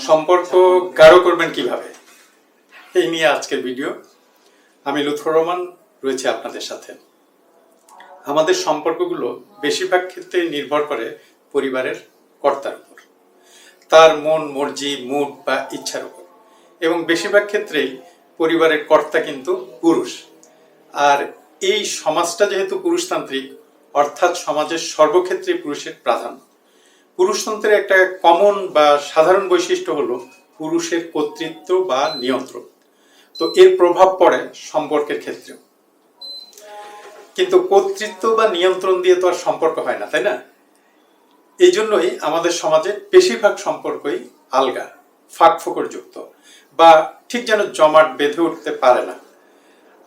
সম্পর্ক গাঢ় করবেন কিভাবে, এই নিয়ে আজকের ভিডিও। আমি লুৎফর রহমান রয়েছে আপনাদের সাথে। আমাদের সম্পর্কগুলো বেশিরভাগ ক্ষেত্রে নির্ভর করে পরিবারের কর্তার উপর, তার মন মর্জি, মুড বা ইচ্ছার উপর। এবং বেশিরভাগ ক্ষেত্রেই পরিবারের কর্তা কিন্তু পুরুষ। আর এই সমাজটা যেহেতু পুরুষতান্ত্রিক, অর্থাৎ সমাজের সর্বক্ষেত্রে পুরুষের প্রাধান্য। পুরুষতন্ত্রের একটা কমন বা সাধারণ বৈশিষ্ট্য হলো পুরুষের কর্তৃত্ব বা নিয়ন্ত্রণ। তো এর প্রভাব পড়ে সম্পর্কের ক্ষেত্রেও। কিন্তু কর্তৃত্ব বা নিয়ন্ত্রণ দিয়ে তো আর সম্পর্ক হয় না, তাই না? এই জন্যই আমাদের সমাজে বেশিরভাগ সম্পর্কই আলগা, ফাঁকফোকর যুক্ত, বা ঠিক যেন জমাট বেঁধে উঠতে পারে না।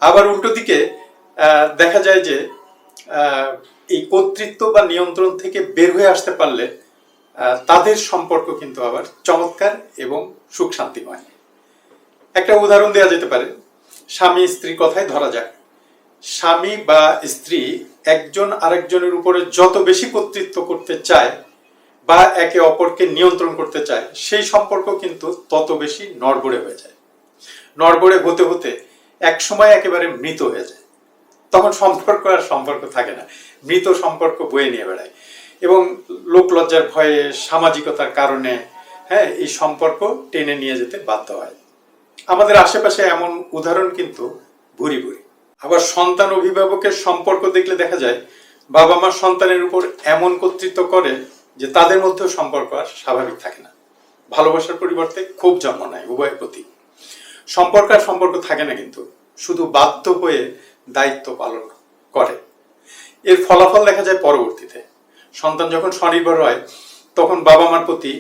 আবার উল্টো দিকে দেখা যায় যে এই কর্তৃত্ব বা নিয়ন্ত্রণ থেকে বের হয়ে আসতে পারলে তাদের সম্পর্ক কিন্তু আবার চমৎকার এবং সুখ শান্তিময়। একটা উদাহরণ দেওয়া যেতে পারে, স্বামী স্ত্রীর কথাই ধরা যাক। স্বামী বা স্ত্রী একজন আরেকজনের উপরে যত বেশি কর্তৃত্ব করতে চায় বা একে অপরকে নিয়ন্ত্রণ করতে চায়, সেই সম্পর্ক কিন্তু তত বেশি নড়বড়ে হয়ে যায়। নড়বড়ে হতে হতে এক সময় একেবারে মৃত হয়ে যায়। তখন সম্পর্ক আর সম্পর্ক থাকে না, মৃত সম্পর্ক বয়ে নিয়ে বেড়ায়। এবং লোকলজ্জার ভয়ে, সামাজিকতার কারণে এই সম্পর্ক টেনে নিয়ে যেতে বাধ্য হয়। আমাদের আশেপাশে এমন উদাহরণ কিন্তু ভুরি ভুরি। আবার সন্তান অভিভাবকের সম্পর্ক দেখলে দেখা যায় বাবা মা সন্তানের উপর এমন কর্তৃত্ব করে যে তাদের মধ্যেও সম্পর্ক আর স্বাভাবিক থাকে না। ভালোবাসার পরিবর্তে ক্ষোভ জন্ম নেয় উভয়ের প্রতি। সম্পর্ক আর সম্পর্ক থাকে না, কিন্তু শুধু বাধ্য হয়ে দায়িত্ব পালন করে। এর ফলাফল দেখা যায় পরবর্তীতে সন্তান যখন স্বনির্ভর হয়, তখন বাবা মার প্রতি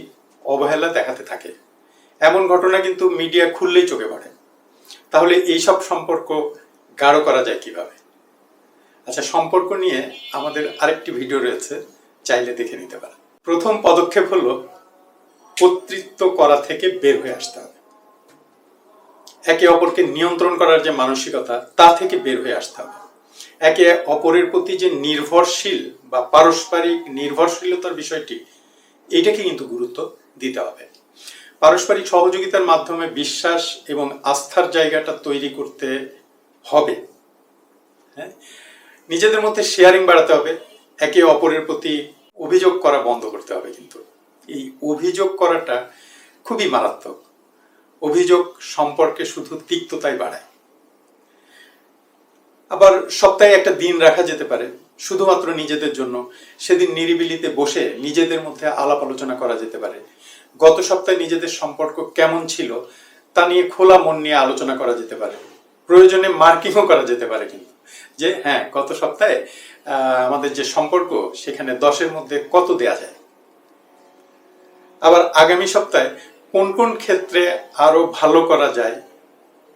অবহেলা দেখাতে থাকে। এমন ঘটনা কিন্তু মিডিয়া খুললেই চোখে পড়ে। তাহলে এইসব সম্পর্ক গাঢ় করা যায় কিভাবে? আচ্ছা, সম্পর্ক নিয়ে আমাদের আরেকটি ভিডিও রয়েছে, চাইলে দেখে নিতে পারেন। প্রথম পদক্ষেপ হলো কর্তৃত্ব করা থেকে বের হয়ে আসতে হবে। একে অপরকে নিয়ন্ত্রণ করার যে মানসিকতা, তা থেকে বের হয়ে আসতে হবে। একে অপরের প্রতি যে নির্ভরশীল বা পারস্পরিক নির্ভরশীলতার বিষয়টি, এইটাকে কিন্তু গুরুত্ব দিতে হবে। পারস্পরিক সহযোগিতার মাধ্যমে বিশ্বাস এবং আস্থার জায়গাটা তৈরি করতে হবে। নিজেদের মধ্যে শেয়ারিং বাড়াতে হবে। একে অপরের প্রতি অভিযোগ করা বন্ধ করতে হবে। কিন্তু এই অভিযোগ করাটা খুবই মারাত্মক। অভিযোগ সম্পর্কে শুধু তিক্ততাই বাড়ায়। আবার সপ্তাহে একটা দিন রাখা যেতে পারে শুধুমাত্র নিজেদের জন্য। সেদিন নিরিবিলিতে বসে নিজেদের মধ্যে আলাপ আলোচনা করা যেতে পারে। গত সপ্তাহে নিজেদের সম্পর্ক কেমন ছিল তা নিয়ে খোলা মন নিয়ে আলোচনা করা যেতে পারে। প্রয়োজনে মার্কিংও করা যেতে পারে, কিন্তু যে গত সপ্তাহে আমাদের যে সম্পর্ক, সেখানে 10-এর মধ্যে কত দেয়া যায়। আবার আগামী সপ্তাহে কোন কোন ক্ষেত্রে আরো ভালো করা যায়,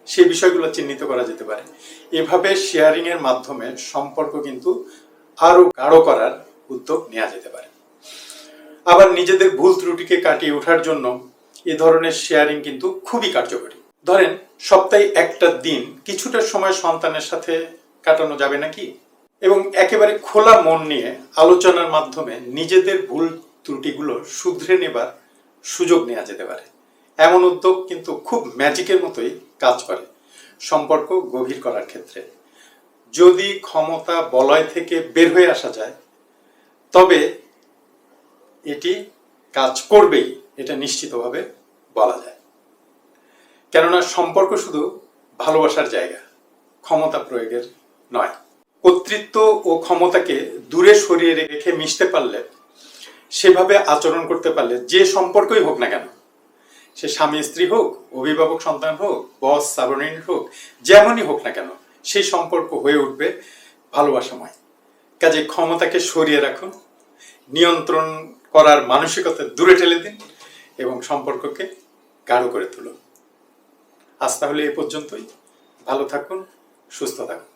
সেই বিষয়গুলো চিহ্নিত করা যেতে পারে। এভাবে শেয়ারিং এর মাধ্যমে সম্পর্ক কিন্তু আরো গাঢ় করার উদ্যোগ নেওয়া যেতে পারে। আবার নিজেদের ভুল ত্রুটিকে কাটিয়ে ওঠার জন্য এ ধরনের শেয়ারিং কিন্তু খুবই কার্যকরী। ধরেন সপ্তাহে একটা দিন কিছুটা সময় সন্তানের সাথে কাটানো যাবে নাকি, এবং একেবারে খোলা মন নিয়ে আলোচনার মাধ্যমে নিজেদের ভুল ত্রুটিগুলো শুধরে নেবার সুযোগ নেওয়া যেতে পারে। এমন উদ্যোগ কিন্তু খুব ম্যাজিকের মতোই কাজ করে সম্পর্ক গভীর করার ক্ষেত্রে। যদি ক্ষমতা বলয় থেকে বের হয়ে আসা যায়, তবে এটি কাজ করবেই, এটা নিশ্চিতভাবে বলা যায়। কেননা সম্পর্ক শুধু ভালোবাসার জায়গা, ক্ষমতা প্রয়োগের নয়। কর্তৃত্ব ও ক্ষমতাকে দূরে সরিয়ে রেখে মিশতে পারলে, সেভাবে আচরণ করতে পারলে, যে সম্পর্কই হোক না কেন, সে স্বামী স্ত্রী হোক, অভিভাবক সন্তান হোক, বস সাবঅর্ডিনেট হোক, যেমনই হোক না কেন, সেই সম্পর্ক হয়ে উঠবে ভালোবাসাময়। কাজে ক্ষমতাকে সরিয়ে রাখুন, নিয়ন্ত্রণ করার মানসিকতা দূরে ঠেলে দিন এবং সম্পর্ককে গাঢ় করে তুলুন। আজ তাহলে এ পর্যন্তই। ভালো থাকুন, সুস্থ থাকুন।